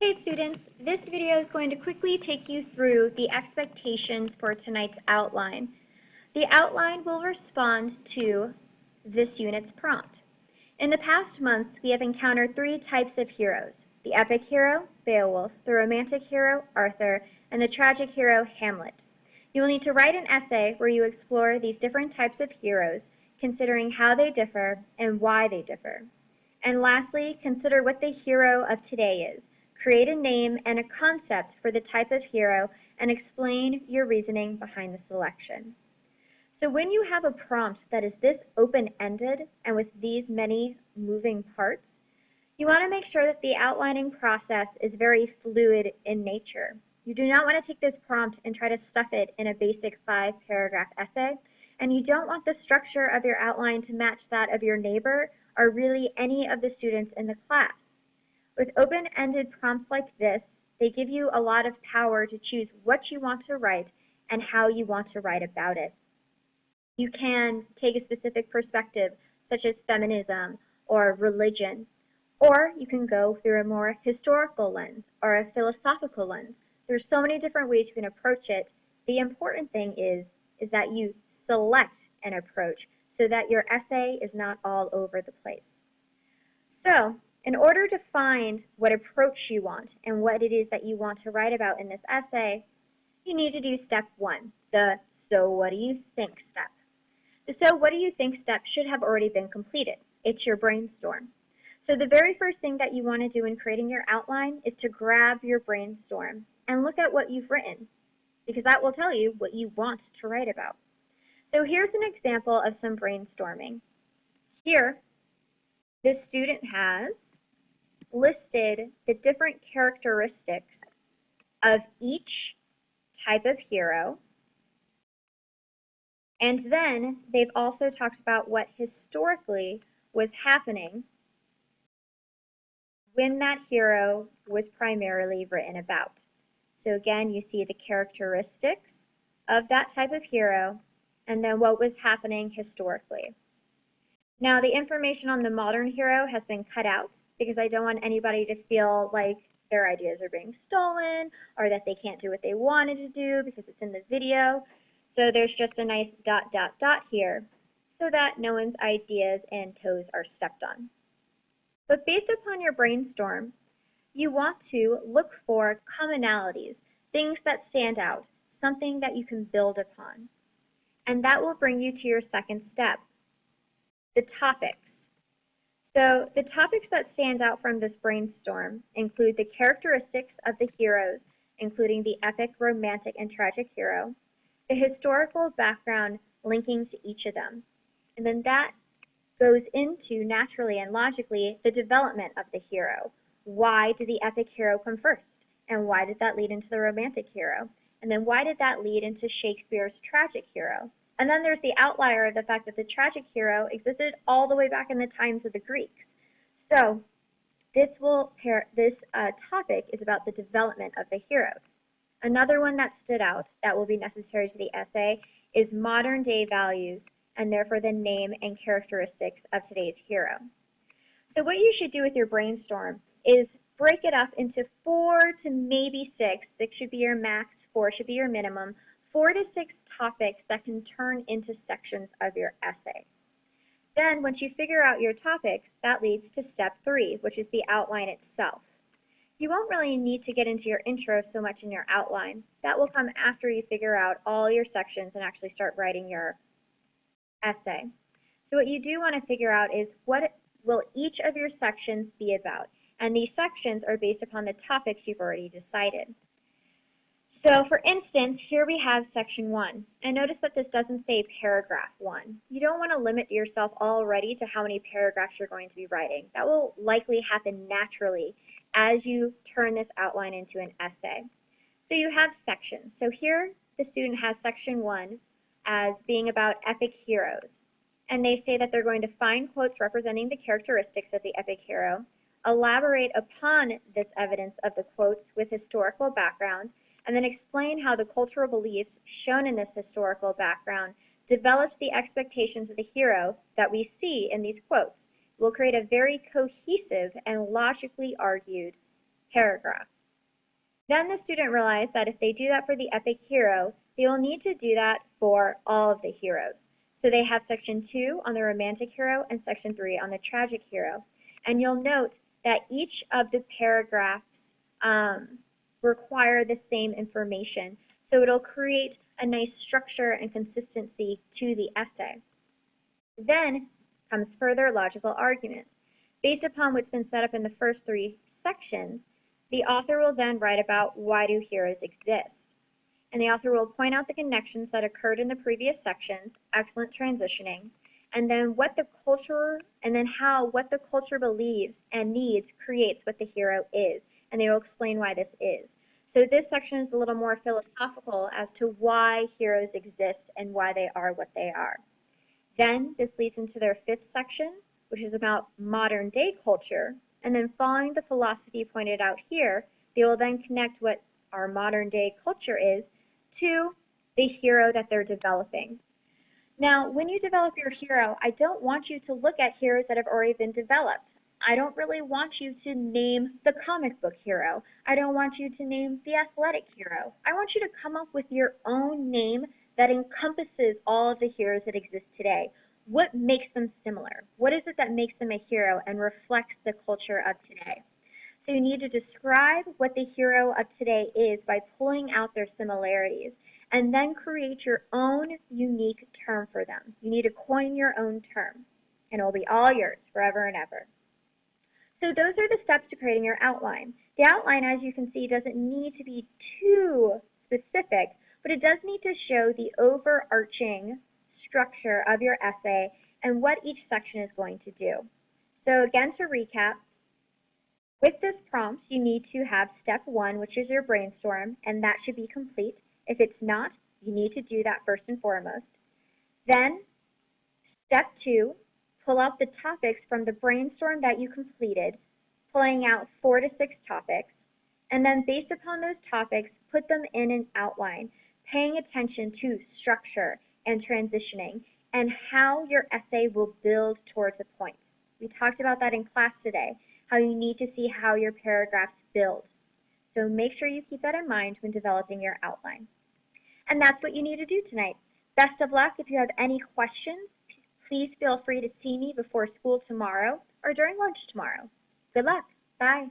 Hey students, this video is going to quickly take you through the expectations for tonight's outline. The outline will respond to this unit's prompt. In the past months, we have encountered three types of heroes: the epic hero, Beowulf, the romantic hero, Arthur, and the tragic hero, Hamlet. You will need to write an essay where you explore these different types of heroes, considering how they differ and why they differ. And lastly, consider what the hero of today is. Create a name and a concept for the type of hero and explain your reasoning behind the selection. So when you have a prompt that is this open-ended and with these many moving parts, you want to make sure that the outlining process is very fluid in nature. You do not want to take this prompt and try to stuff it in a basic 5-paragraph essay, and you don't want the structure of your outline to match that of your neighbor or really any of the students in the class. With open-ended prompts like this, they give you a lot of power to choose what you want to write and how you want to write about it. You can take a specific perspective, such as feminism or religion, or you can go through a more historical lens or a philosophical lens. There's so many different ways you can approach it. The important thing is that you select an approach so that your essay is not all over the place. So, in order to find what approach you want and what it is that you want to write about in this essay, you need to do step 1, the so what do you think step. The so what do you think step should have already been completed. It's your brainstorm. So the very first thing that you want to do in creating your outline is to grab your brainstorm and look at what you've written, because that will tell you what you want to write about. So here's an example of some brainstorming. Here, this student has listed the different characteristics of each type of hero, and then they've also talked about what historically was happening when that hero was primarily written about. So again, you see the characteristics of that type of hero and then what was happening historically. Now, the information on the modern hero has been cut out because I don't want anybody to feel like their ideas are being stolen or that they can't do what they wanted to do because it's in the video. So there's just a nice ... here so that no one's ideas and toes are stepped on. But based upon your brainstorm, you want to look for commonalities, things that stand out, something that you can build upon. And that will bring you to your second step, the topics. So the topics that stand out from this brainstorm include the characteristics of the heroes, including the epic, romantic, and tragic hero, the historical background linking to each of them, and then that goes into, naturally and logically, the development of the hero. Why did the epic hero come first? And why did that lead into the romantic hero? And then why did that lead into Shakespeare's tragic hero? And then there's the outlier of the fact that the tragic hero existed all the way back in the times of the Greeks. So this topic is about the development of the heroes. Another one that stood out that will be necessary to the essay is modern day values and therefore the name and characteristics of today's hero. So what you should do with your brainstorm is break it up into 4 to maybe 6. 6 should be your max, 4 should be your minimum. 4 to 6 topics that can turn into sections of your essay. Then once you figure out your topics, that leads to step 3, which is the outline itself. You won't really need to get into your intro so much in your outline. That will come after you figure out all your sections and actually start writing your essay. So what you do want to figure out is what will each of your sections be about. And these sections are based upon the topics you've already decided. So for instance, here we have section 1. And notice that this doesn't say paragraph 1. You don't want to limit yourself already to how many paragraphs you're going to be writing. That will likely happen naturally as you turn this outline into an essay. So you have sections. So here the student has section 1 as being about epic heroes. And they say that they're going to find quotes representing the characteristics of the epic hero, elaborate upon this evidence of the quotes with historical background, and then explain how the cultural beliefs shown in this historical background developed the expectations of the hero that we see in these quotes. Will create a very cohesive and logically argued paragraph. Then the student realized that if they do that for the epic hero, they will need to do that for all of the heroes. So they have section 2 on the romantic hero and section 3 on the tragic hero. And you'll note that each of the paragraphs require the same information. So it'll create a nice structure and consistency to the essay. Then comes further logical argument. Based upon what's been set up in the first 3 sections, the author will then write about why do heroes exist. And the author will point out the connections that occurred in the previous sections, excellent transitioning, and then what the culture, and then how what the culture believes and needs creates what the hero is. And they will explain why this is. So this section is a little more philosophical as to why heroes exist and why they are what they are. Then this leads into their 5th section, which is about modern day culture. And then following the philosophy pointed out here, they will then connect what our modern day culture is to the hero that they're developing. Now, when you develop your hero, I don't want you to look at heroes that have already been developed. I don't really want you to name the comic book hero. I don't want you to name the athletic hero. I want you to come up with your own name that encompasses all of the heroes that exist today. What makes them similar? What is it that makes them a hero and reflects the culture of today? So you need to describe what the hero of today is by pulling out their similarities and then create your own unique term for them. You need to coin your own term and it will be all yours forever and ever. So those are the steps to creating your outline. The outline, as you can see, doesn't need to be too specific, but it does need to show the overarching structure of your essay and what each section is going to do. So again, to recap, with this prompt, you need to have step 1, which is your brainstorm, and that should be complete. If it's not, you need to do that first and foremost. Then, step 2, pull out the topics from the brainstorm that you completed, pulling out 4 to 6 topics, and then based upon those topics, put them in an outline, paying attention to structure and transitioning, and how your essay will build towards a point. We talked about that in class today, how you need to see how your paragraphs build. So make sure you keep that in mind when developing your outline. And that's what you need to do tonight. Best of luck. If you have any questions, please feel free to see me before school tomorrow or during lunch tomorrow. Good luck. Bye.